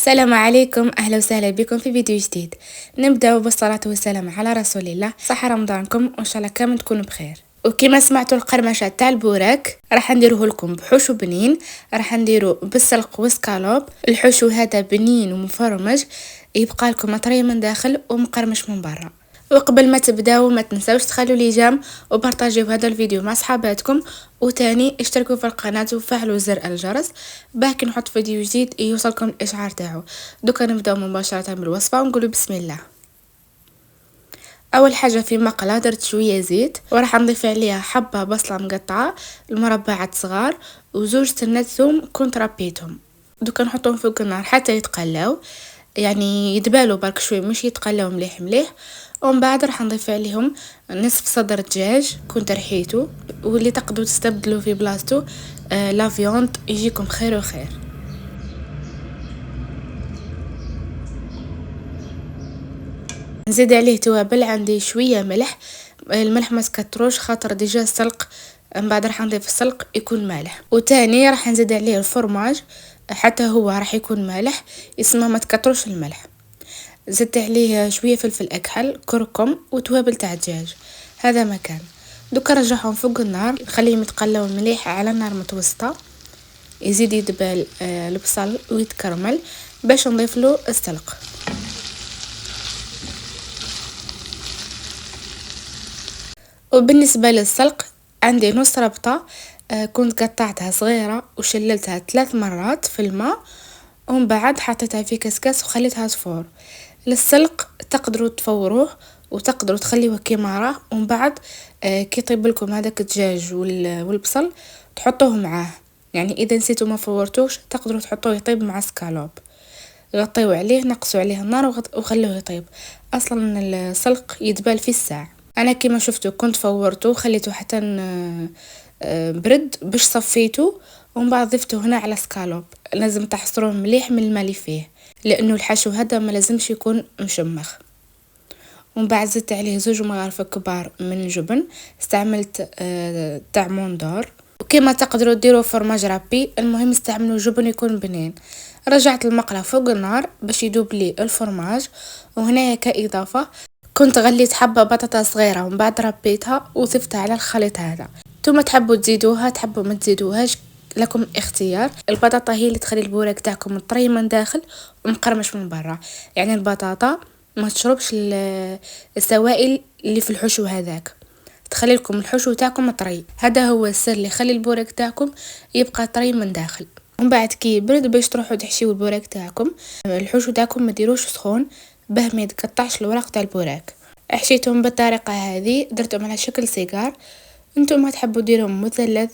السلام عليكم، اهلا وسهلا بكم في فيديو جديد. نبدأ بالصلاة والسلام على رسول الله. صح رمضانكم وان شاء الله كامل تكونوا بخير. وكما سمعتوا القرمشه تاع البوراك راح نديروه لكم بحشو بنين، راح نديرو بالسلق وسكالوب. الحشو هذا بنين ومفرمج، يبقى لكم طري من داخل ومقرمش من برا. وقبل ما تبداو ما تنساوش تخلوا لي جام وبارطاجيو هذا الفيديو مع صحاباتكم، وتاني اشتركوا في القناه وفعلوا زر الجرس باه كي نحط فيديو جديد يوصلكم الاشعار تاعو. دوكا نبداو مباشره بالوصفه ونقولوا بسم الله. اول حاجه في مقله درت شويه زيت وراح نضيف عليها حبه بصله مقطعه المربعات صغار وزوج تنات ثوم كنت ربيتهم. دوكا نحطهم فوق النار حتى يتقلاو، يعني يدبالوا برك شوي مش يتقلاو مليح مليح. ومن بعد راح نضيف عليهم نصف صدر دجاج كنت رحيته، واللي تقدروا تستبدلوا في بلاصتو لا فيوند يجيكم خير وخير. نزيد عليه توابل، عندي شويه ملح، الملح ما تكتروش خاطر ديجا السلق، من بعد راح نضيف السلق يكون مالح. وتاني راح نزيد عليه الفرماج حتى هو راح يكون مالح، يسمى ما تكتروش الملح. زدت عليه شويه فلفل اكحل كركم وتوابل تاع الدجاج. هذا مكان. دوكا نرجعهم فوق النار نخليهم يتقلاو مليح على نار متوسطه. يزيد يدبل البصل ويتكرمل باش نضيف له السلق. وبالنسبه للسلق عندي نص ربطه كنت قطعتها صغيره وشللتها 3 مرات في الماء، ومن بعد حطيتها في كسكس وخليتها تفور. للسلق تقدروا تفوروه وتقدروا تخليوه كيما راه، ومن بعد كي يطيب لكم هذاك الدجاج والبصل تحطوه معاه. يعني اذا نسيتوا ما فورتوش تقدروا تحطوه يطيب مع سكالوب. غطيوا عليه نقصوا عليه النار وخلوه يطيب. اصلا السلق يدبال في الساعه. انا كما شفتوا كنت فورته وخليته حتى برد باش صفيته، ومن بعد ضفته هنا على سكالوب. لازم تحصروه مليح من الماء اللي فيه لانه الحشو هذا ما لازمش يكون مشمخ. ومن بعد زدت عليه 2 مغارف كبار من الجبن، استعملت تاع موندور. وكما تقدروا ديروا فرماج رابي، المهم استعملوا جبن يكون بنين. رجعت المقله فوق النار باش يدوب لي الفرماج. وهنا كاضافه كنت غليت حبه بطاطا صغيره ومن بعد ربيتها وضفتها على الخليط هذا. نتوما تحبوا تزيدوها تحبوا ما تزيدوهاش، لكم اختيار. البطاطا هي اللي تخلي البوراك تاعكم طري من داخل ومقرمش من برا. يعني البطاطا ما تشربش السوائل اللي في الحشو هذاك، تخلي لكم الحشو تاعكم طري. هذا هو السر اللي يخلي البوراك تاعكم يبقى طري من داخل. ومن بعد كي يبرد باش تروحوا تحشيو البوراك تاعكم، الحشو تاعكم ما ديروش سخون باه ما يتقطعش الورق تاع البوراك. حشيتهم بالطريقه هذه، درتهم على شكل سيجار. انتم تحبوا ديرهم مثلث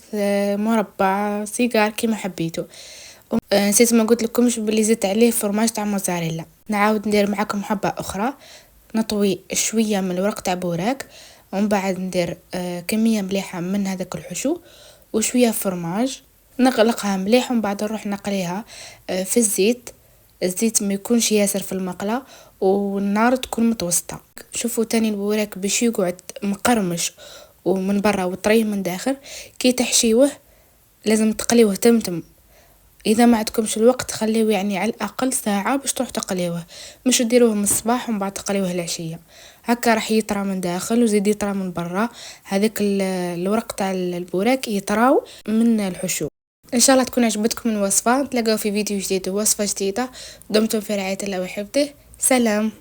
مربع سيجار كيما حبيتوا. نسيت ما قلت لكمش بلي زدت عليه فرماج تاع موزاريلا. نعاود ندير معكم حبه اخرى. نطوي شويه من الورق تاع بوراك، ومن بعد ندير كميه مليحه من هذاك الحشو وشويه فرماج، نغلقها مليح ومن بعد نروح نقليها في الزيت. الزيت ما يكونش ياسر في المقله والنار تكون متوسطه. شوفوا تاني البوراك باش يقعد مقرمش ومن برا وطريه من داخل. كي تحشيوه لازم تقليوه تمتم. اذا ما عندكمش الوقت خليوه يعني على الاقل ساعه باش تروح تقليوه، مش ديروه من الصباح ومن بعد تقليوه العشيه. هكا راح يطرى من داخل وزيد يطرى من برا. هذاك الورق تاع البوراك يطراو من الحشو. ان شاء الله تكون عجبتكم الوصفه. نتلاقاو في فيديو جديد ووصفه جديده. دمتم في رعايه الله وحفظه. سلام.